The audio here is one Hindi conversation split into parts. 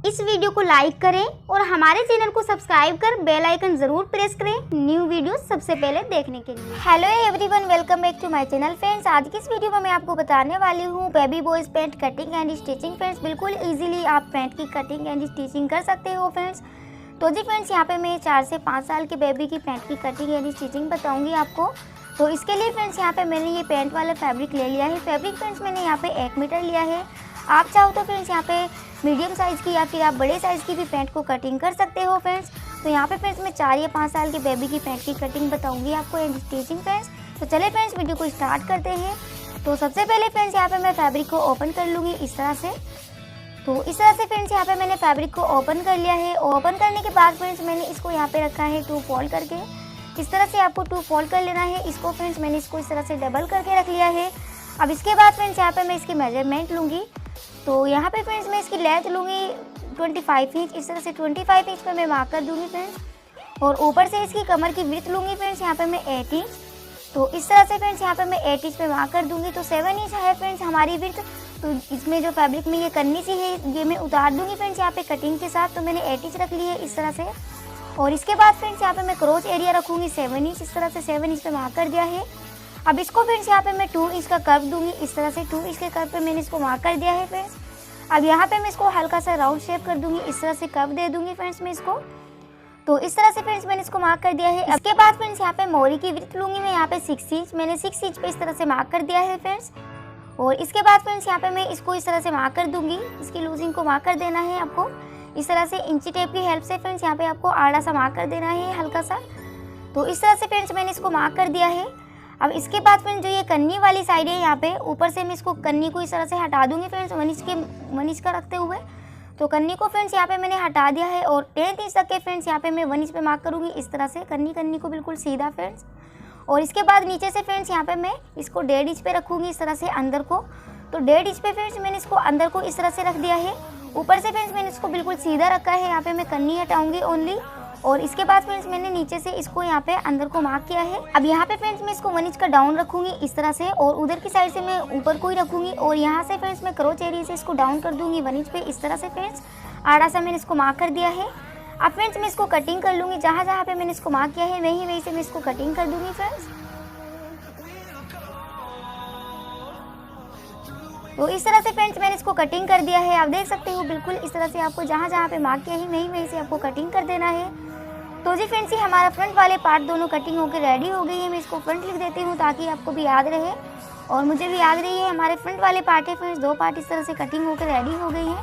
इस वीडियो को लाइक करें और हमारे चैनल को सब्सक्राइब कर बेल आइकन जरूर प्रेस करें न्यू वीडियो सबसे पहले देखने के लिए। Hello everyone, welcome back to my channel friends. आज की इस वीडियो में मैं आपको बताने वाली हूँ baby boys pant cutting and stitching. Friends बिल्कुल इजीली आप पैंट की कटिंग एंड स्टिचिंग कर सकते हो फ्रेंड्स। तो जी फ्रेंड्स, यहाँ पे मैं 4 से 5 साल के बेबी की पैंट की कटिंग एंड स्टिचिंग बताऊँगी आपको। तो इसके लिए फ्रेंड्स यहाँ पे मैंने ये पैंट वाला फैब्रिक ले लिया है। फैब्रिक फ्रेंड्स मैंने यहाँ पे 1 मीटर लिया है। आप चाहो तो फ्रेंड्स यहाँ पे मीडियम साइज़ की या फिर आप बड़े साइज़ की भी पैंट को कटिंग कर सकते हो फ्रेंड्स। तो यहाँ पे फ्रेंड्स मैं 4 या 5 साल के बेबी की पैंट की कटिंग बताऊंगी आपको एंड स्टिचिंग फ्रेंड्स। तो चले फ्रेंड्स वीडियो को स्टार्ट करते हैं। तो सबसे पहले फ्रेंड्स यहाँ पे मैं फैब्रिक को ओपन कर लूँगी इस तरह से। तो इस तरह से फ्रेंड्स यहाँ पे मैंने फैब्रिक को ओपन कर लिया है। ओपन करने के बाद फ्रेंड्स मैंने इसको यहाँ पे रखा है 2 फोल्ड करके। इस तरह से आपको 2 फोल्ड कर लेना है इसको फ्रेंड्स। मैंने इसको इस तरह से डबल करके रख लिया है। अब इसके बाद फ्रेंड्स यहाँ पे मैं इसकी मेजरमेंट लूँगी। तो यहाँ पे फ्रेंड्स मैं इसकी लेंथ लूँगी 25 इंच। इस तरह से 25 इंच पे मैं मार्क कर दूँगी फ्रेंड्स। और ऊपर से इसकी कमर की विड्थ लूँगी फ्रेंड्स यहाँ पे मैं 8 इंच। तो इस तरह से फ्रेंड्स यहाँ पे मैं 8 इंच पे मार्क कर दूँगी। तो 7 इंच है फ्रेंड्स हमारी विड्थ। तो इसमें जो फैब्रिक में ये करनी सी है ये मैं उतार दूँगी फ्रेंड्स यहाँ पे कटिंग के साथ। तो मैंने 8 इंच रख ली है इस तरह से। और इसके बाद फ्रेंड्स यहाँ पे मैं क्रॉस एरिया रखूँगी 7 इंच। इस तरह से 7 इंच पे मार्क कर दिया है। अब इसको फ्रेंड्स यहाँ पे मैं 2 इंच का कर्व दूँगी। इस तरह से 2 इंच के कर्व पे मैंने इसको मार्क कर दिया है फ्रेंड्स। अब यहाँ पे मैं इसको हल्का सा राउंड शेप कर दूँगी। इस तरह से कर्व दे दूँगी फ्रेंड्स मैं इसको। तो इस तरह से फ्रेंड्स मैंने इसको मार्क कर दिया है। इसके बाद फ्रेंड्स यहाँ पे मोरी की विड्थ लूँगी मैं यहाँ पे 6 इंच। मैंने 6 इंच पे इस तरह से मार्क कर दिया है फ्रेंड्स। और इसके बाद फ्रेंड्स यहाँ पे मैं इसको इस तरह से मार्क कर दूँगी। इसकी लूजिंग को मार्क कर देना है आपको इस तरह से इंची टेप की हेल्प से फ्रेंड्स। यहाँ पे आपको आड़ा सा मार्क कर देना है हल्का सा। तो इस तरह से फ्रेंड्स मैंने इसको मार्क कर दिया है। अब इसके बाद फ्रेंड्स जो ये कन्नी वाली साइड है यहाँ पे ऊपर से मैं इसको कन्नी को इस तरह से हटा दूंगी फ्रेंड्स 1 इंच का रखते हुए। तो कन्नी को फ्रेंड्स यहाँ पे मैंने हटा दिया है। और 10 इंच तक के फ्रेंड्स यहाँ पे मैं 1 इंच पे मार्क करूँगी इस तरह से कन्नी को बिल्कुल सीधा फ्रेंड्स। और इसके बाद नीचे से फ्रेंड्स यहाँ पे मैं इसको 1.5 इंच पे रखूँगी इस तरह से अंदर को। तो 1.5 इंच पे फ्रेंड्स मैंने इसको अंदर को इस तरह से रख दिया है। ऊपर से फ्रेंड्स मैंने इसको बिल्कुल सीधा रखा है। यहाँ पे मैं कन्नी हटाऊंगी ओनली। और इसके बाद फ्रेंड्स मैंने नीचे से इसको यहाँ पे अंदर को मार्क किया है। अब यहाँ पे फ्रेंड्स मैं इसको 1 इंच का डाउन रखूंगी इस तरह से। और उधर की साइड से मैं ऊपर को ही रखूंगी। और यहाँ से फ्रेंड्स मैं क्रॉच एरिया से इसको डाउन कर दूंगी 1 इंच पे इस तरह से फ्रेंड्स। आड़ा सा मैंने इसको मार्क कर दिया है। अब फ्रेंड्स मैं इसको कटिंग कर लूँगी। जहाँ जहाँ पे मैंने इसको मार्क किया है वहीं से मैं इसको कटिंग कर दूँगी फ्रेंड्स। तो इस तरह से फ्रेंड्स मैंने इसको कटिंग कर दिया है। आप देख सकते हो बिल्कुल इस तरह से आपको जहाँ जहाँ पे मार्क किया है वहीं से आपको कटिंग कर देना है। तो जी फ्रेंड्स ये हमारा फ्रंट वाले पार्ट दोनों कटिंग होकर रेडी हो गई है। मैं इसको फ्रंट लिख देती हूँ ताकि आपको भी याद रहे और मुझे भी याद रही है। हमारे फ्रंट वाले पार्ट है फ्रेंड्स 2 पार्ट इस तरह से कटिंग होकर रेडी हो गई है।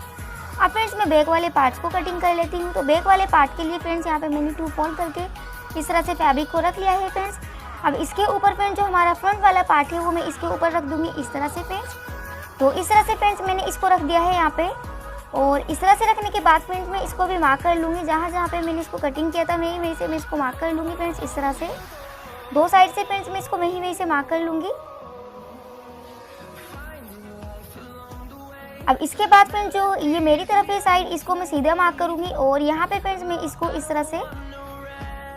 अब फ्रेंड्स मैं बैक वाले पार्ट्स को कटिंग कर लेती हूँ। तो बैक वाले पार्ट के लिए फ्रेंड्स यहाँ पे मैंने 2 फोल्ड करके इस तरह से फैब्रिक को रख लिया है फ्रेंड्स। अब इसके ऊपर फ्रेंड्स जो हमारा फ्रंट वाला पार्ट है वो मैं इसके ऊपर रख दूँगी इस तरह से फ्रेंड्स। तो इस तरह से फ्रेंड्स मैंने इसको रख दिया है यहाँ पे। और इस तरह से रखने के बाद फ्रेंड्स मैं इसको भी मार्क कर लूँगी। जहाँ जहाँ पे मैंने इसको कटिंग किया था वहीं से मैं इसको मार्क कर लूँगी फ्रेंड्स इस तरह से। 2 साइड से फ्रेंड्स मैं इसको वहीं से मार्क कर लूँगी। अब इसके बाद फ्रेंड्स जो ये मेरी तरफ है साइड इसको मैं सीधा मार्क करूँगी। और यहाँ पे फ्रेंड्स मैं इसको इस तरह से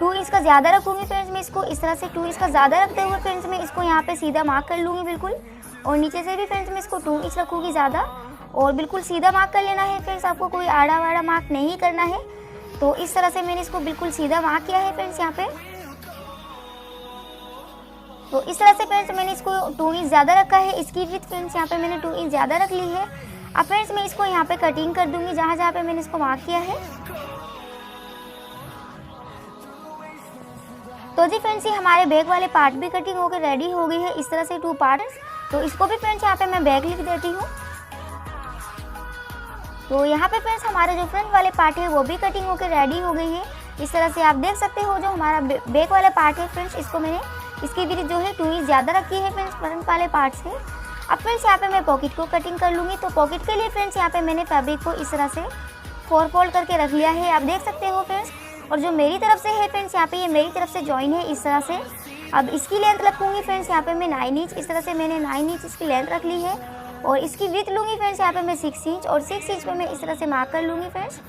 2 इंच का ज़्यादा रखूँगी फ्रेंड्स। मैं इसको इस तरह से 2 इंच का ज़्यादा रखते हुए फ्रेंड्स मैं इसको यहाँ पे सीधा मार्क कर लूँगी बिल्कुल। और नीचे से भी फ्रेंड्स मैं इसको 2 इंच रखूँगी ज़्यादा और बिल्कुल सीधा मार्क कर लेना है फ्रेंड्स। आपको कोई आड़ा वाड़ा मार्क नहीं करना है। तो इस तरह से मैंने इसको बिल्कुल सीधा मार्क किया है फ्रेंड्स यहाँ पे। तो इस तरह से फ्रेंड्स मैंने इसको 2 इंच ज़्यादा रखा है। इसकी विड्थ फ्रेंड्स यहाँ पे मैंने 2 इंच ज़्यादा रख ली है। अब फ्रेंड्स मैं इसको यहाँ पे कटिंग कर दूंगी जहाँ जहाँ पे मैंने इसको मार्क किया है। तो जी फ्रेंड्स ये हमारे बैक वाले पार्ट भी कटिंग होकर रेडी हो गई है इस तरह से 2 पार्ट्स। तो इसको भी फ्रेंड्स यहाँ पे मैं बैक लिख देती हूँ। तो यहाँ पे फ्रेंड्स हमारे जो फ्रंट वाले पार्ट है वो भी कटिंग होकर रेडी हो गई है इस तरह से। आप देख सकते हो जो हमारा बैक वाला पार्ट है फ्रेंड्स इसको मैंने इसकी विड्थ जो है 2 इंच ज़्यादा रखी है फ्रेंड्स फ्रंट वाले पार्ट से। अब फ्रेंड्स यहाँ पे मैं पॉकेट को कटिंग कर लूँगी। तो पॉकेट के लिए फ्रेंड्स यहाँ पे मैंने फैब्रिक को इस तरह से 4 फोल्ड करके रख लिया है। आप देख सकते हो फ्रेंड्स। और जो मेरी तरफ से है फ्रेंड्स यहाँ पे ये मेरी तरफ से जॉइन है इस तरह से। अब इसकी लेंथ रखूँगी फ्रेंड्स यहाँ पे मैं 9 इंच। इस तरह से मैंने 9 इंच इसकी लेंथ रख ली है। और इसकी विड्थ लूँगी फ्रेंड्स यहाँ पे मैं 6 इंच। और 6 इंच पे मैं इस तरह से मार्क कर लूँगी फ्रेंड्स।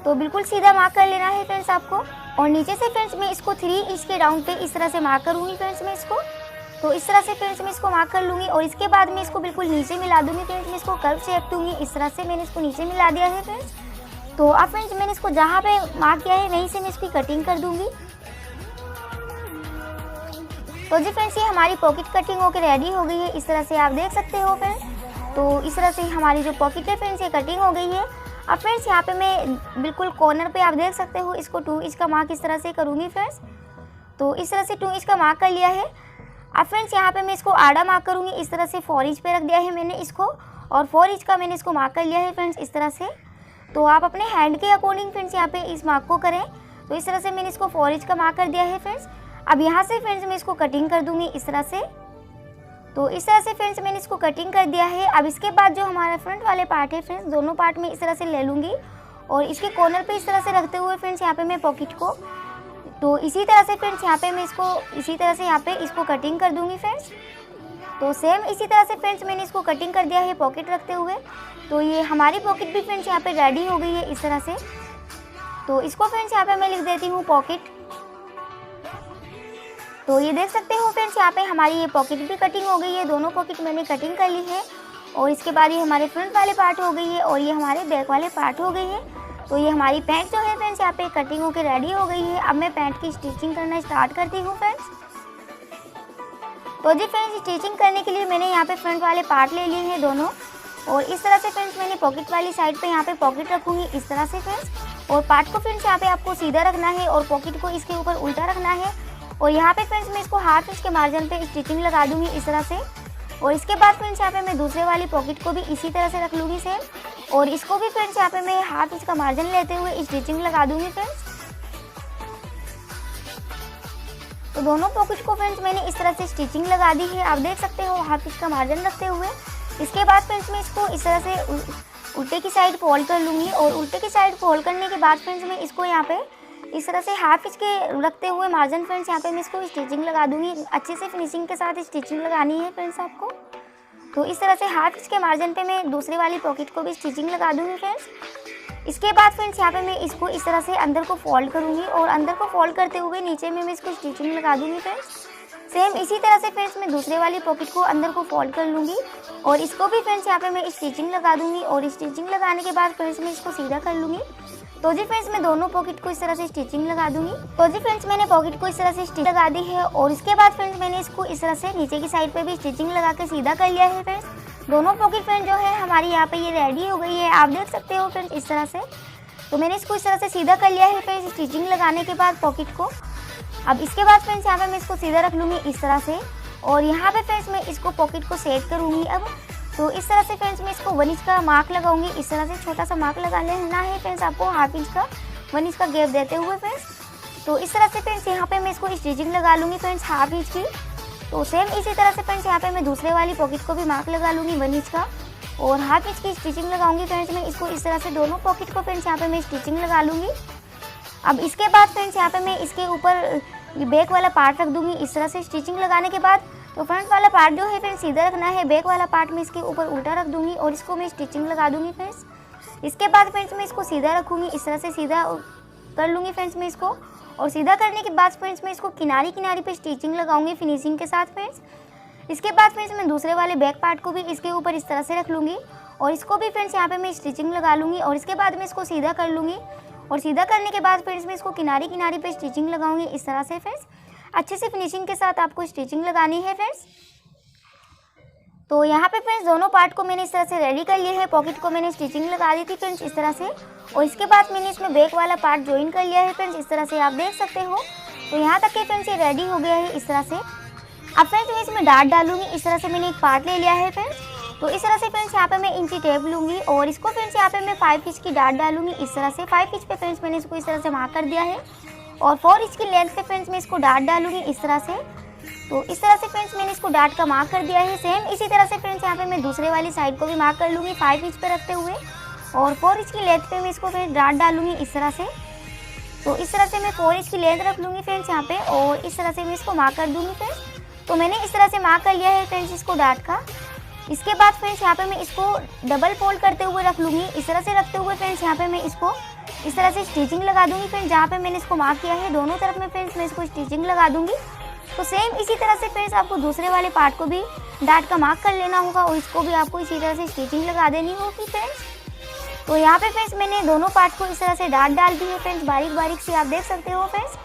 तो बिल्कुल सीधा मार्क कर लेना है फ्रेंड्स आपको। और नीचे से फ्रेंड्स मैं इसको 3 इंच के राउंड पे इस तरह से मार्क करूँगी फ्रेंड्स मैं इसको। तो इस तरह से फ्रेंड्स मैं इसको मार्क कर लूँगी। और इसके बाद मैं इसको बिल्कुल नीचे मिला दूँगी फ्रेंड्स। मैं इसको कर्व शेप दूँगी इस तरह से। मैंने इसको नीचे मिला दिया है फ्रेंड्स। तो अब फ्रेंड्स मैंने इसको जहाँ पे मार्क किया है वहीं से मैं इसकी कटिंग कर दूंगी। तो जी फ्रेंड्स, ये हमारी पॉकेट कटिंग होकर रेडी हो गई है। इस तरह से आप देख सकते हो फ्रेंड्स। तो इस तरह से हमारी जो पॉकेट है फ्रेंड्स ये कटिंग हो गई है। अब फ्रेंड्स यहाँ पे मैं बिल्कुल कॉर्नर पे आप देख सकते हो इसको 2 इंच का मार्क इस तरह से करूँगी फ्रेंड्स। तो इस तरह से 2 इंच का मार्क कर लिया है। अब फ्रेंड्स यहाँ पे मैं इसको आड़ा मार्क करूँगी। इस तरह से 4 इंच पे रख दिया है मैंने इसको, और 4 इंच का मैंने इसको मार्क कर लिया है फ्रेंड्स इस तरह से। तो आप अपने हैंड के अकॉर्डिंग फ्रेंड्स यहाँ पे इस मार्क को करें। तो इस तरह से मैंने इसको 4 इंच का मार्क कर दिया है फ्रेंड्स। अब यहाँ से फ्रेंड्स मैं इसको कटिंग कर दूँगी इस तरह से। तो इस तरह से फ्रेंड्स मैंने इसको कटिंग कर दिया है। अब इसके बाद जो हमारा फ्रंट वाले पार्ट है फ्रेंड्स, दोनों पार्ट में इस तरह से ले लूँगी और इसके कॉर्नर पे इस तरह से रखते हुए फ्रेंड्स यहाँ पे मैं पॉकेट को, तो इसी तरह से फ्रेंड्स यहाँ पे मैं इसको इसी तरह से यहाँ पे इसको कटिंग कर दूँगी फ्रेंड्स। तो सेम इसी तरह से फ्रेंड्स मैंने इसको कटिंग कर दिया है पॉकेट रखते हुए। तो ये हमारी पॉकेट भी फ्रेंड्स यहाँ पे रेडी हो गई है इस तरह से। तो इसको फ्रेंड्स यहाँ पे मैं लिख देती हूँ पॉकेट। तो ये देख सकते हो फ्रेंड्स यहाँ पे हमारी ये पॉकेट भी कटिंग हो गई है। दोनों पॉकेट मैंने कटिंग कर ली है और इसके बाद ये हमारे फ्रंट वाले पार्ट हो गई है और ये हमारे बैक वाले पार्ट हो गई है। तो ये हमारी पैंट जो है फ्रेंड्स यहाँ पे कटिंग होकर रेडी हो गई है। अब मैं पैंट की स्टिचिंग करना स्टार्ट करती हूँ फ्रेंड्स। तो जी फ्रेंड्स, स्टिचिंग करने के लिए मैंने यहाँ पे फ्रंट वाले पार्ट ले लिए हैं दोनों, और इस तरह से फ्रेंड्स मैंने पॉकेट वाली साइड पे यहाँ पे पॉकेट रखूँगी इस तरह से फ्रेंड्स। और पार्ट को फ्रेंड्स यहाँ पे आपको सीधा रखना है और पॉकेट को इसके ऊपर उल्टा रखना है। और यहाँ पे फ्रेंड्स मैं इसको 1/2 इंच के मार्जिन पे स्टिचिंग लगा दूंगी इस तरह से। और इसके बाद फ्रेंड्स यहाँ पे मैं दूसरे वाली पॉकेट को भी इसी तरह से रख लूँगी सेम, और इसको भी फ्रेंड्स यहाँ पे मैं 1/2 इंच का मार्जिन लेते हुए स्टिचिंग लगा दूंगी फ्रेंड्स। तो दोनों पॉकेट को फ्रेंड्स मैंने इस तरह से स्टिचिंग लगा दी है, आप देख सकते हो 1/2 इंच का मार्जिन रखते हुए। इसके बाद फ्रेंड्स मैं इसको इस तरह से उल्टे की साइड फोल्ड कर लूँगी, और उल्टे की साइड फोल्ड करने के बाद फ्रेंड्स मैं इसको यहाँ पे इस तरह से 1/2 इंच के रखते हुए मार्जिन फ्रेंड्स यहाँ पे मैं इसको स्टिचिंग लगा दूंगी। अच्छे से फिनिशिंग के साथ स्टिचिंग लगानी है फ्रेंड्स आपको। तो इस तरह से 1/2 इंच के मार्जिन पे मैं दूसरे वाली पॉकेट को भी स्टिचिंग लगा दूंगी फ्रेंड्स। इसके बाद फ्रेंड्स यहाँ पे मैं इसको इस तरह से अंदर को फोल्ड करूँगी, और अंदर को फोल्ड करते हुए नीचे में मैं इसको स्टिचिंग लगा दूंगी फ्रेंड्स। सेम इसी तरह से फ्रेंड्स मैं दूसरे वाली पॉकेट को अंदर को फोल्ड कर लूँगी, और इसको भी फ्रेंड्स यहाँ पे मैं स्टिचिंग लगा दूंगी। और स्टिचिंग लगाने के बाद फ्रेंड्स मैं इसको सीधा कर लूँगी। तो जी फ्रेंड्स, मैं दोनों पॉकेट को इस तरह से स्टिचिंग लगा दूंगी। तो जी फ्रेंड्स, मैंने पॉकेट को इस तरह से स्टिच लगा दी है, और इसके बाद फ्रेंड्स मैंने इसको इस तरह से नीचे की साइड पे भी स्टिचिंग लगा के सीधा कर लिया है फ्रेंड्स। दोनों पॉकेट फ्रेंड्स जो है हमारी यहाँ पे ये रेडी हो गई है, आप देख सकते हो फ्रेंड्स इस तरह से। तो मैंने इसको इस तरह से सीधा कर लिया है फ्रेंड्स स्टिचिंग लगाने के बाद पॉकेट को। अब इसके बाद फ्रेंड्स यहाँ पे मैं इसको सीधा रख लूँगी इस तरह से, और यहाँ पे फ्रेंड्स मैं इसको पॉकेट को सेट करूँगी अब। तो इस तरह से फ्रेंड्स मैं इसको 1 इंच का मार्क लगाऊंगी। इस तरह से छोटा सा मार्क लगा लेना है फ्रेंड्स आपको 1/2 इंच का, 1 इंच का गैप देते हुए फ्रेंड्स। तो इस तरह से फ्रेंड्स यहाँ पे मैं इसको स्टिचिंग लगा लूँगी फ्रेंड्स 1/2 इंच की। तो सेम इसी तरह से फ्रेंड्स यहाँ पे मैं दूसरे वाली पॉकेट को भी मार्क लगा लूँगी 1 इंच का, और 1/2 इंच की स्टिचिंग लगाऊंगी फ्रेंड्स। मैं इसको इस तरह से दोनों पॉकेट को फ्रेंड्स यहाँ पे मैं स्टिचिंग लगा लूँगी। अब इसके बाद फ्रेंड्स यहाँ पे मैं इसके ऊपर बैक वाला पार्ट रख दूँगी इस तरह से स्टिचिंग लगाने के बाद। तो फ्रंट वाला पार्ट जो है फ्रेंड्स सीधा रखना है, बैक वाला पार्ट में इसके ऊपर उल्टा रख दूँगी, और इसको मैं स्टिचिंग लगा दूँगी फ्रेंड्स। इसके बाद फ्रेंड्स मैं इसको सीधा रखूँगी, इस तरह से सीधा कर लूँगी फ्रेंड्स मैं इसको। और सीधा करने के बाद फ्रेंड्स मैं इसको किनारी किनारी पे स्टिचिंग लगाऊंगी फिनिशिंग के साथ फ्रेंड्स। इसके बाद फ्रेंड्स मैं दूसरे वाले बैक पार्ट को भी इसके ऊपर इस तरह से रख लूँगी, और इसको भी फ्रेंड्स यहाँ पे मैं स्टिचिंग लगा लूँगी। और इसके बाद मैं इसको सीधा कर लूँगी, और सीधा करने के बाद फ्रेंड्स मैं इसको किनारी किनारी पे स्टिचिंग लगाऊंगी इस तरह से फ्रेंड्स। अच्छे से फिनिशिंग के साथ आपको स्टिचिंग लगानी है फ्रेंड्स। तो यहाँ पे फ्रेंड्स दोनों पार्ट को मैंने इस तरह से रेडी कर लिया है। पॉकेट को मैंने स्टिचिंग लगा दी थी फ्रेंड्स इस तरह से, और इसके बाद मैंने इसमें बैक वाला पार्ट ज्वाइन कर लिया है फ्रेंड्स इस तरह से, आप देख सकते हो। तो यहाँ तक के फ्रेंड्स ये रेडी हो गया है इस तरह से। अब फ्रेंड्स मैं इसमें डार्ट डालूंगी, इस तरह से मैंने एक पार्ट ले लिया है फ्रेंड्स। तो इस तरह से फ्रेंड्स यहाँ पे मैं इंची टेप लूँगी, और इसको फ्रेंड्स यहाँ पे मैं 5 इंच की डार्ट डालूंगी इस तरह से। 5 इंच पे फ्रेंड्स मैंने इसको इस तरह से मार्क कर दिया है, और 4 इंच की लेंथ पे फ्रेंड्स मैं इसको डार्ट डालूंगी इस तरह से। तो इस तरह से फ्रेंड्स मैंने इसको डार्ट का मार्क कर दिया है। सेम इसी तरह से फ्रेंड्स यहाँ पे मैं दूसरे वाली साइड को भी मार्क कर लूँगी 5 इंच पे रखते हुए, और 4 इंच की लेंथ पे मैं इसको फिर डार्ट डालूंगी इस तरह से। तो इस तरह से मैं 4 इंच की लेंथ रख लूँगी फ्रेंड्स यहाँ पे, और इस तरह से मैं इसको मार्क कर दूँगी फ्रेंड्स। तो मैंने इस तरह से मार्क कर लिया है फ्रेंड्स इसको डार्ट का। इसके बाद फ्रेंड्स यहाँ पे मैं इसको डबल फोल्ड करते हुए रख लूँगी, इस तरह से रखते हुए फ्रेंड्स यहाँ पे मैं इसको इस तरह से स्टिचिंग लगा दूँगी फ्रेंड्स। जहाँ पे मैंने इसको मार्क किया है दोनों तरफ में फ्रेंड्स मैं इसको स्टिचिंग लगा दूँगी। तो सेम इसी तरह से फ्रेंड्स आपको दूसरे वाले पार्ट को भी डार्ट का मार्क कर लेना होगा, और इसको भी आपको इसी तरह से स्टिचिंग लगा देनी होगी फ्रेंड्स। तो यहाँ पे फ्रेंड्स मैंने दोनों पार्ट को इस तरह से डाल दी है फ्रेंड्स, बारीक बारीक से आप देख सकते हो फ्रेंड्स।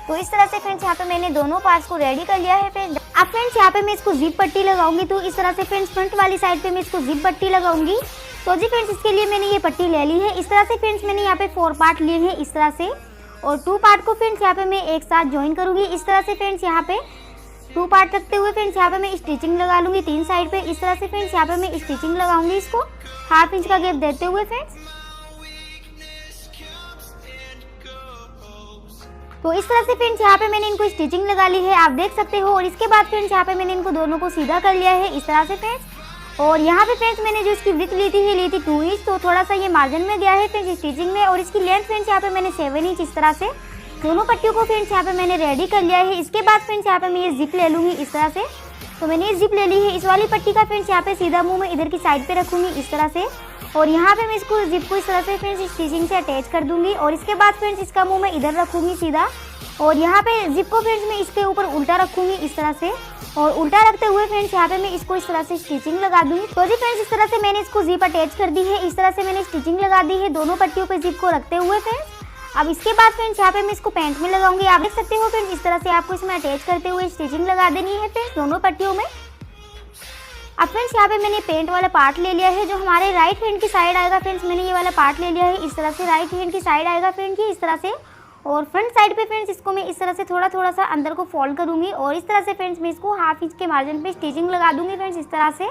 तो इस तरह से फ्रेंड्स यहाँ पे मैंने दोनों पार्ट्स को रेडी कर लिया है फ्रेंड्स। अब फ्रेंड्स यहाँ पे मैं इसको जिप पट्टी लगाऊंगी, तो इस तरह से फ्रेंड्स फ्रंट वाली साइड पे मैं इसको जिप पट्टी लगाऊंगी। तो जी फ्रेंड्स इसके लिए मैंने ये पट्टी ले ली है। इस तरह से फ्रेंड्स मैंने यहाँ पे 4 पार्ट लिए हैं इस तरह से, और 2 पार्ट को फ्रेंड्स यहाँ पे मैं एक साथ ज्वाइन करूंगी। इस तरह से फ्रेंड्स यहाँ पे 2 पार्ट रखते हुए फ्रेंड्स यहाँ पे मैं स्टिचिंग लगा लूंगी 3 साइड पे। इस तरह से फ्रेंड्स यहाँ पे मैं स्टिचिंग लगाऊंगी इसको 1/2 इंच का गैप देते हुए फ्रेंड्स। तो इस तरह से फ्रेंड्स यहाँ पे मैंने इनको स्टिचिंग लगा ली है, आप देख सकते हो। और इसके बाद फ्रेंड्स यहाँ पे मैंने इनको दोनों को सीधा कर लिया है इस तरह से फ्रेंड्स। और यहाँ पे फ्रेंड्स मैंने जो इसकी विड्थ ली थी 2 इंच, तो थोड़ा सा ये मार्जिन में गया है फ्रेंड्स स्टिचिंग में। और इसकी लेंथ फ्रेंड्स यहाँ पे मैंने 7 इंच इस तरह से दोनों पट्टियों को फ्रेंड्स यहाँ पे मैंने रेडी कर लिया है। इसके बाद फ्रेंड्स यहाँ पे मैं ये जिप ले लूँगी इस तरह से। तो मैंने ये जिप ले ली है। इस वाली पट्टी का फ्रेंड्स यहाँ पे सीधा मुँह में इधर की साइड पे रखूँगी इस तरह से, और यहाँ पे मैं इसको जिप को इस तरह से फ्रेंड्स स्टिचिंग से अटैच कर दूँगी। और इसके बाद फ्रेंड्स इसका मुँह मैं इधर रखूँगी सीधा, और यहाँ पे जिप को फ्रेंड्स मैं इसके ऊपर उल्टा रखूँगी इस तरह से। और उल्टा रखते हुए फ्रेंड्स यहाँ पे मैं इसको इस तरह से स्टिचिंग लगा दूँगी। तो जी फ्रेंड्स इस तरह से मैंने इसको जिप अटैच कर दी है। इस तरह से मैंने स्टिचिंग लगा दी है दोनों पट्टियों पे जिप को रखते हुए फ्रेंड्स। अब इसके बाद फ्रेंड्स यहाँ पे मैं इसको पैंट में लगाऊंगी, आप देख सकते हो फ्रेंड्स। इस तरह से आपको इसमें अटैच करते हुए स्टिचिंग लगा देनी है फ्रेंड्स दोनों पट्टियों में। अब फ्रेंड्स यहाँ पे मैंने पेंट वाला पार्ट ले लिया है जो हमारे राइट हैंड की साइड आएगा फ्रेंड्स। मैंने ये वाला पार्ट ले लिया है इस तरह से, राइट हैंड की साइड आएगा फ्रेंड्स ये इस तरह से। और फ्रंट साइड पे फ्रेंड्स इसको मैं इस तरह से थोड़ा सा अंदर को फोल्ड करूंगी, और इस तरह से फ्रेंड्स मैं इसको 1/2 इंच के मार्जिन पे स्टिचिंग लगा दूंगी फ्रेंड्स इस तरह से।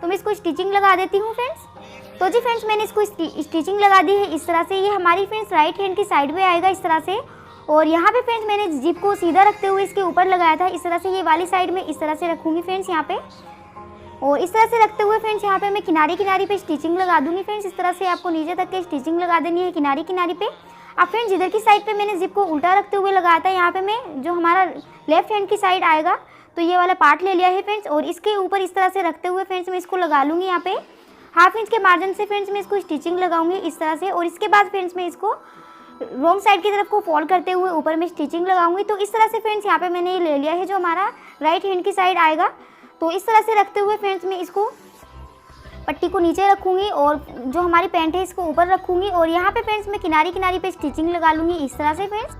तो मैं इसको स्टिचिंग लगा देती हूँ फ्रेंड्स। तो जी फ्रेंड्स मैंने इसको स्टिचिंग लगा दी है इस तरह से। ये हमारी फ्रेंड्स राइट हैंड की साइड पे आएगा इस तरह से। और यहाँ पे फ्रेंड्स मैंने जिप को सीधा रखते हुए इसके ऊपर लगाया था इस तरह से। ये वाली साइड में इस तरह से रखूँगी फ्रेंड्स यहाँ पे, और इस तरह से रखते हुए फ्रेंड्स यहाँ पे मैं किनारी पे स्टिचिंग लगा दूंगी फ्रेंड्स। इस तरह से आपको नीचे तक के स्टिचिंग लगा देनी है किनारी पे। अब फ्रेंड्स इधर की साइड पे मैंने जिप को उल्टा रखते हुए लगाया था, यहाँ पे मैं जो हमारा लेफ्ट हैंड की साइड आएगा तो ये वाला पार्ट ले लिया है फ्रेंड्स। और इसके ऊपर इस तरह से रखते हुए फ्रेंड्स मैं इसको लगा लूँगी यहाँ पे 1/2 इंच के मार्जिन से फ्रेंड्स मैं इसको स्टिचिंग लगाऊंगी इस तरह से। और इसके बाद फ्रेंड्स मैं इसको रॉन्ग साइड की तरफ को फोल्ड करते हुए ऊपर में स्टिचिंग लगाऊंगी। तो इस तरह से फ्रेंड्स यहाँ पे मैंने ये ले लिया है जो हमारा राइट हैंड की साइड आएगा। तो इस तरह से रखते हुए फ्रेंड्स मैं इसको पट्टी को नीचे रखूंगी और जो हमारी पैंट है इसको ऊपर रखूंगी। और यहाँ पे फ्रेंड्स मैं किनारी पे स्टिचिंग लगा लूँगी इस तरह से फ्रेंड्स।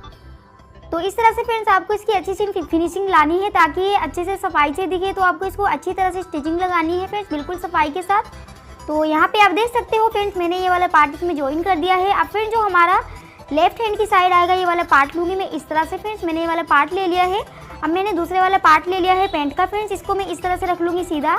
तो इस तरह से फ्रेंड्स आपको इसकी अच्छी सी फिनिशिंग लानी है ताकि ये अच्छे से सफाई से दिखे। तो आपको इसको अच्छी तरह से स्टिचिंग लगानी है फ्रेंड्स बिल्कुल सफाई के साथ। तो यहाँ पे आप देख सकते हो फ्रेंड्स मैंने ये वाला पार्ट इसमें ज्वाइन कर दिया है। अब फ्रेंड्स जो हमारा लेफ्ट हैंड की साइड आएगा ये वाला पार्ट लूँगी मैं इस तरह से फ्रेंड्स। मैंने ये वाला पार्ट ले लिया है। अब मैंने दूसरे वाला पार्ट ले लिया है पैंट का फ्रेंड्स। इसको मैं इस तरह से रख लूँगी सीधा।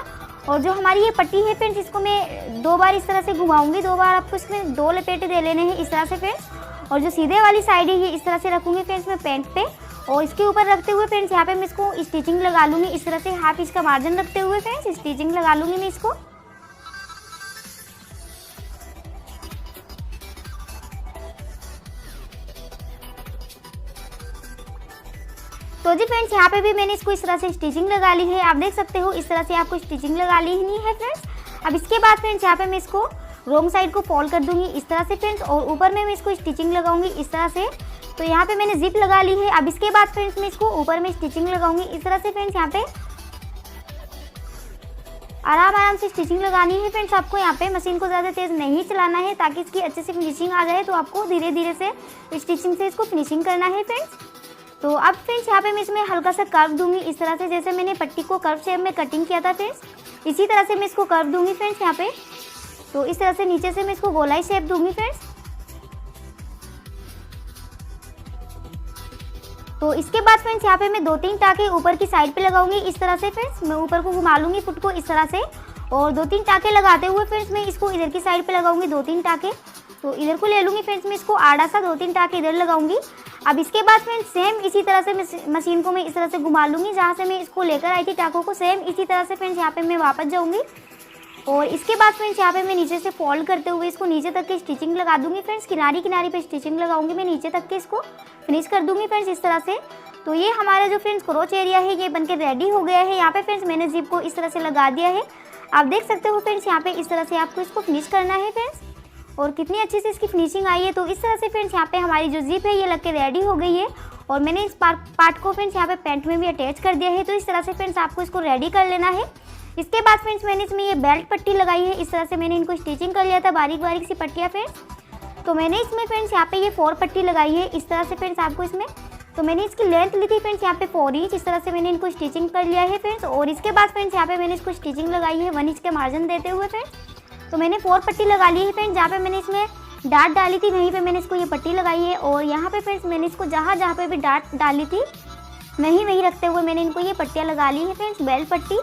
और जो हमारी ये पट्टी है फ्रेंड्स इसको मैं 2 बार इस तरह से घुमाऊंगी। 2 बार आपको इसमें 2 लपेटे दे लेने हैं इस तरह से फ्रेंड्स। और जो सीधे वाली साइड है ये इस तरह से रखूँगी फ्रेंड्स मैं पैंट पे। और इसके ऊपर रखते हुए फ्रेंड्स यहाँ पे मैं इसको स्टिचिंग लगा लूँगी इस तरह से 1/2 इंच का मार्जिन रखते हुए फ्रेंड्स स्टिचिंग लगा लूँगी मैं इसको। तो जी फ्रेंड्स यहाँ पे भी मैंने इसको इस तरह से स्टिचिंग लगा ली है, आप देख सकते हो इस तरह से आपको स्टिचिंग लगा ली है फ्रेंड्स। अब इसके बाद फ्रेंड्स यहाँ पे मैं इसको रॉन्ग साइड को फोल्ड कर दूंगी इस तरह से फ्रेंड्स। और ऊपर में मैं इसको स्टिचिंग लगाऊंगी इस तरह से। तो यहाँ पे मैंने जिप लगा ली है। अब इसके बाद फ्रेंड्स मैं इसको ऊपर में स्टिचिंग लगाऊंगी इस तरह से फ्रेंड्स। यहाँ पे आराम से स्टिचिंग लगानी है फ्रेंड्स। आपको यहाँ पे मशीन को ज़्यादा तेज़ नहीं चलाना है ताकि इसकी अच्छे से फिनिशिंग आ जाए। तो आपको धीरे धीरे से स्टिचिंग से इसको फिनिशिंग करना है फ्रेंड्स। तो अब फ्रेंड्स यहाँ पे मैं इसमें हल्का सा कर्व दूंगी इस तरह से, जैसे मैंने पट्टी को कर्व शेप में कटिंग किया था फ्रेंड्स इसी तरह से मैं इसको कर्व दूंगी फ्रेंड्स यहाँ पे। तो इस तरह से नीचे से मैं इसको गोलाई शेप दूंगी फ्रेंड्स। तो इसके बाद फ्रेंड्स यहाँ पे मैं 2-3 टाँके ऊपर की साइड पे लगाऊंगी इस तरह से फ्रेंड्स। मैं ऊपर को घुमा लूंगी फुट को इस तरह से। और 2-3 टाँके लगाते हुए फ्रेंड्स मैं इसको इधर की साइड पे लगाऊंगी 2-3 टाँके। तो इधर को ले लूँगी फ्रेंड्स मैं इसको आड़ा सा 2-3 टाँके इधर लगाऊंगी। अब इसके बाद फ्रेंड्स सेम इसी तरह से मशीन को मैं इस तरह से घुमा लूँगी जहाँ से मैं इसको लेकर आई थी टाँकों को, सेम इसी तरह से फ्रेंड्स यहाँ पे मैं वापस जाऊँगी। और इसके बाद फ्रेंड्स यहाँ पे मैं नीचे से फोल्ड करते हुए इसको नीचे तक के स्टिचिंग लगा दूँगी फ्रेंड्स। किनारी पे स्टिचिंग लगाऊंगी मैं नीचे तक के, इसको फिनिश कर दूँगी फ्रेंड्स इस तरह से। तो ये हमारा जो फ्रेंड्स क्रोच एरिया है ये बनके रेडी हो गया है। यहाँ पे फ्रेंड्स मैंने जिप को इस तरह से लगा दिया है, आप देख सकते हो फ्रेंड्स। यहाँ पे इस तरह से आपको इसको फिनिश करना है फ्रेंड्स। और कितनी अच्छी से इसकी फिनिशिंग आई है। तो इस तरह से फ्रेंड्स यहाँ पे हमारी जो जिप है ये लग के रेडी हो गई है। और मैंने इस पार्ट को फ्रेंड्स यहाँ पे पैंट में भी अटैच कर दिया है। तो इस तरह से फ्रेंड्स आपको इसको रेडी कर लेना है। इसके बाद फ्रेंड्स मैंने इसमें ये बेल्ट पट्टी लगाई है। इस तरह से मैंने इनको स्टिचिंग कर लिया था, बारीक बारीक सी पट्टियाँ फ्रेंड्स। तो मैंने इसमें फ्रेंड्स यहाँ पे ये 4 पट्टी लगाई है इस तरह से फ्रेंड्स आपको इसमें। तो मैंने इसकी लेंथ ली थी फ्रेंड्स यहाँ पे 4 इंच। इस तरह से मैंने इनको स्टिचिंग कर लिया है फ्रेंड्स। और इसके बाद फ्रेंड्स यहाँ पे मैंने इसको स्टिचिंग लगाई है 1 इंच के मार्जिन देते हुए फ्रेंड्स। तो मैंने 4 पट्टी लगा ली है फ्रेंड्स। जहाँ पे मैंने इसमें डाट डाली थी वहीं पे मैंने इसको ये पट्टी लगाई है। और यहाँ पे फ्रेंड्स मैंने इसको जहाँ पे भी डाट डाली थी वहीं रखते हुए मैंने इनको ये पट्टियाँ लगा ली है फ्रेंड्स, बेल्ट पट्टी।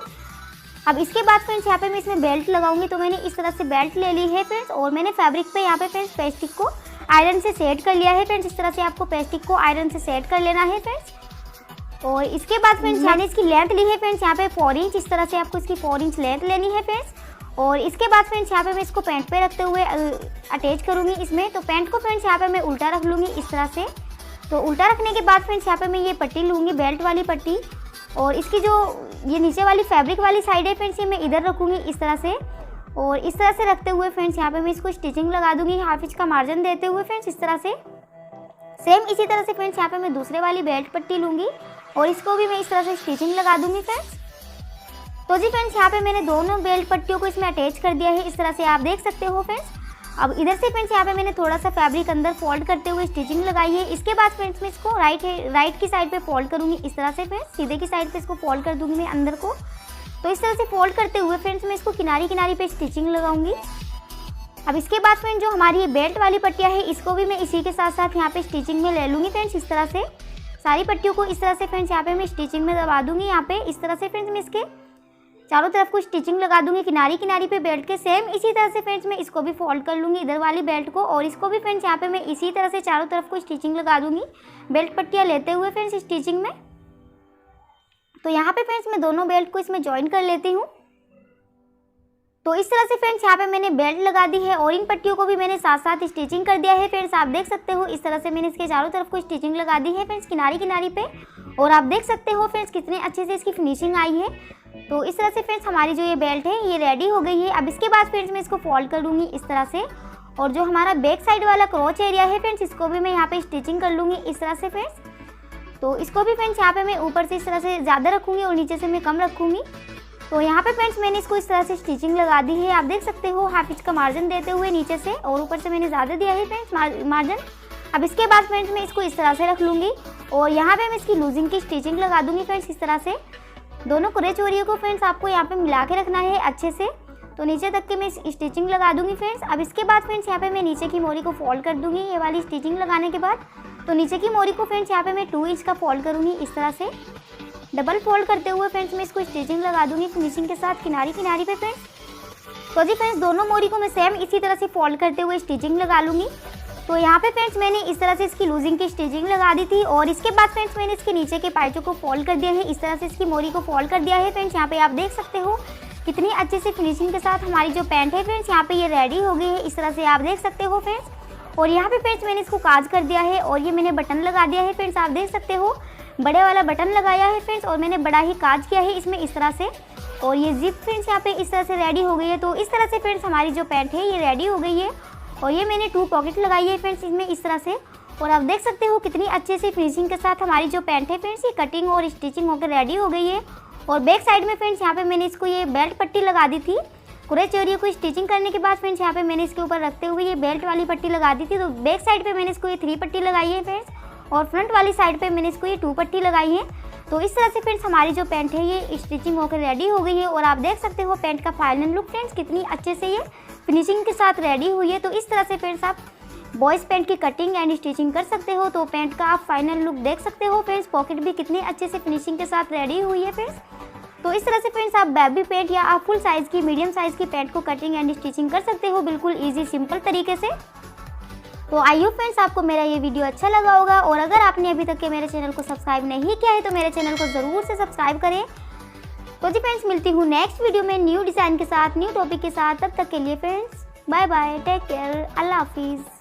अब इसके बाद फ्रेंड्स यहाँ पे मैं इसमें बेल्ट लगाऊंगी। तो मैंने इस तरह से बेल्ट ले ली है फ्रेंड्स। और मैंने फैब्रिक पे यहाँ पे फ्रेंड्स पेस्टिक को आयरन से सेट कर लिया है फ्रेंड्स। इस तरह से आपको पेस्टिक को आयरन से सेट कर लेना है फ्रेंड्स। और इसके बाद फ्रेंड्स मैंने इसकी लेंथ ली है फ्रेंड्स यहाँ पे 4 इंच। इस तरह से आपको इसकी 4 इंच लेंथ लेनी है फ्रेंड्स। और इसके बाद फ्रेंड्स यहाँ पे मैं इसको पैंट पे रखते हुए अटैच करूँगी इसमें। तो पैंट को फ्रेंड्स यहाँ पे मैं उल्टा रख लूँगी इस तरह से। तो उल्टा रखने के बाद फ्रेंड्स यहाँ पे मैं ये पट्टी लूँगी, बेल्ट वाली पट्टी। और इसकी जो ये नीचे वाली फैब्रिक वाली साइड है फ्रेंड्स, ये मैं इधर रखूँगी इस तरह से। और इस तरह से रखते हुए फ्रेंड्स यहाँ पे मैं इसको स्टिचिंग लगा दूँगी 1/2 इंच का मार्जिन देते हुए फ्रेंड्स इस तरह से। सेम इसी तरह से फ्रेंड्स यहाँ पे मैं दूसरे वाली बेल्ट पट्टी लूँगी और इसको भी मैं इस तरह से स्टिचिंग लगा दूँगी फ्रेंड्स। तो जी फ्रेंड्स यहाँ पे मैंने दोनों बेल्ट पट्टियों को इसमें अटैच कर दिया है इस तरह से, आप देख सकते हो फ्रेंड्स। अब इधर से फ्रेंड्स यहाँ पे मैंने थोड़ा सा फैब्रिक अंदर फोल्ड करते हुए स्टिचिंग लगाई है। इसके बाद फ्रेंड्स मैं इसको राइट की साइड पे फोल्ड करूँगी इस तरह से फ्रेंड्स, सीधे की साइड पे इसको फोल्ड कर दूँगी मैं अंदर को। तो इस तरह से फोल्ड करते हुए फ्रेंड्स मैं इसको किनारी पे स्टिचिंग लगाऊंगी। अब इसके बाद फ्रेंड्स जो हमारी ये बेल्ट वाली पट्टियाँ है इसको भी मैं इसी के साथ साथ यहाँ पे स्टिचिंग में ले लूँगी फ्रेंड्स इस तरह से। सारी पट्टियों को इस तरह से फ्रेंड्स यहाँ पे मैं स्टिचिंग में दबा दूँगी यहाँ पे इस तरह से फ्रेंड्स। मैं इसके चारों तरफ को स्टिचिंग लगा दूंगी किनारी पे बेल्ट के। सेम इसी तरह से फ्रेंड्स मैं इसको भी फोल्ड कर लूँगी इधर वाली बेल्ट को। और इसको भी फ्रेंड्स यहाँ पे मैं इसी तरह से चारों तरफ को स्टिचिंग लगा दूँगी बेल्ट पट्टियाँ लेते हुए फ्रेंड्स स्टिचिंग में। तो यहाँ पे फ्रेंड्स मैं दोनों बेल्ट को इसमें ज्वाइन कर लेती हूँ। तो इस तरह से फ्रेंड्स यहाँ पे मैंने बेल्ट लगा दी है और इन पट्टियों को भी मैंने साथ साथ स्टिचिंग कर दिया है फ्रेंड्स, आप देख सकते हो। इस तरह से मैंने इसके चारों तरफ को स्टिचिंग लगा दी है फ्रेंड्स किनारी पे। और आप देख सकते हो फ्रेंड्स कितने अच्छे से इसकी फिनिशिंग आई है। तो इस तरह से फ्रेंड्स हमारी जो ये बेल्ट है ये रेडी हो गई है। अब इसके बाद फ्रेंड्स मैं इसको फोल्ड कर लूँगी इस तरह से। और जो हमारा बैक साइड वाला क्रोच एरिया है फ्रेंड्स इसको भी मैं यहाँ पे स्टिचिंग कर लूँगी इस तरह से फ्रेंड्स। तो इसको भी फ्रेंड्स यहाँ पे मैं ऊपर से इस तरह से ज़्यादा रखूँगी और नीचे से मैं कम रखूँगी। तो यहाँ पे फ्रेंड्स मैंने इसको इस तरह से स्टिचिंग लगा दी है, आप देख सकते हो 1/2 इंच का मार्जिन देते हुए नीचे से, और ऊपर से मैंने ज़्यादा दिया है फ्रेंड्स मार्जिन। अब इसके बाद फ्रेंड्स मैं इसको इस तरह से रख लूँगी और यहाँ पे मैं इसकी लूजिंग की स्टिचिंग लगा दूँगी फ्रेंड्स इस तरह से। दोनों कुरे चोरियों को फ्रेंड्स आपको यहाँ पे मिला के रखना है अच्छे से। तो नीचे तक के मैं स्टिचिंग लगा दूँगी फ्रेंड्स। अब इसके बाद फ्रेंड्स यहाँ पे मैं नीचे की मोरी को फोल्ड कर दूँगी ये वाली स्टिचिंग लगाने के बाद। तो नीचे की मोरी को फ्रेंड्स यहाँ पे मैं 2 इंच का फोल्ड करूँगी इस तरह से। डबल फोल्ड करते हुए फ्रेंड्स मैं इसको स्टिचिंग लगा दूँगी फिनिशिंग के साथ किनारी पे फ्रेंड्स। तो जी फ्रेंड्स दोनों मोरी को मैं सेम इसी तरह से फोल्ड करते हुए स्टिचिंग लगा लूँगी। तो यहाँ पे फ्रेंड्स मैंने इस तरह से इसकी लूजिंग की स्टिचिंग लगा दी थी और इसके बाद फ्रेंड्स मैंने इसके नीचे के पाइचों को फोल्ड कर दिया है इस तरह से, इसकी मोरी को फोल्ड कर दिया है फ्रेंड्स। यहाँ पे आप देख सकते हो कितनी अच्छे से फिनिशिंग के साथ हमारी जो पैंट है फ्रेंड्स यहाँ पे ये रेडी हो गई है इस तरह से, आप देख सकते हो फ्रेंड्स। और यहाँ पे फ्रेंड्स मैंने इसको काज कर दिया है और ये मैंने बटन लगा दिया है फ्रेंड्स, आप देख सकते हो बड़े वाला बटन लगाया है फ्रेंड्स और मैंने बड़ा ही काज किया है इसमें इस तरह से। और ये जिप फ्रेंड्स यहाँ पे इस तरह से रेडी हो गई है। तो इस तरह से फ्रेंड्स हमारी जो पैंट है ये रेडी हो गई है और ये मैंने 2 पॉकेट लगाई है फ्रेंड्स इसमें इस तरह से। और आप देख सकते हो कितनी अच्छे से फिनिशिंग के साथ हमारी जो पैंट है फ्रेंड्स ये कटिंग और स्टिचिंग होकर रेडी हो गई है। और बैक साइड में फ्रेंड्स यहाँ पे मैंने इसको ये बेल्ट पट्टी लगा दी थी। पूरे चोरियों को स्टिचिंग करने के बाद फ्रेंड्स यहाँ पे मैंने इसके ऊपर रखते हुए ये बेल्ट वाली पट्टी लगा दी थी। तो बैक साइड पे मैंने इसको ये 3 पट्टी लगाई है फ्रेंड्स और फ्रंट वाली साइड पे मैंने इसको ये 2 पट्टी लगाई है। तो इस तरह से फ्रेंड्स हमारी जो पैंट है ये स्टिचिंग होकर रेडी हो गई है। और आप देख सकते हो पैंट का फाइनल लुक फ्रेंड्स कितनी अच्छे से ये फिनिशिंग के साथ रेडी हुई है। तो इस तरह से फ्रेंड्स आप बॉयज़ पैंट की कटिंग एंड स्टिचिंग कर सकते हो। तो पैंट का आप फाइनल लुक देख सकते हो फ्रेंड्स, पॉकेट भी कितने अच्छे से फिनिशिंग के साथ रेडी हुई है फ्रेंड्स। तो इस तरह से फ्रेंड्स आप बेबी पैंट या आप फुल साइज़ की मीडियम साइज़ की पैंट को कटिंग एंड स्टिचिंग कर सकते हो बिल्कुल ईजी सिंपल तरीके से। तो आई होप फ्रेंड्स आपको मेरा ये वीडियो अच्छा लगा होगा और अगर आपने अभी तक के मेरे चैनल को सब्सक्राइब नहीं किया है तो मेरे चैनल को ज़रूर से सब्सक्राइब करें। तो जी फ्रेंड्स मिलती हूँ नेक्स्ट वीडियो में न्यू डिज़ाइन के साथ न्यू टॉपिक के साथ, तब तक के लिए friends bye bye, take care, अल्लाह हाफिज़।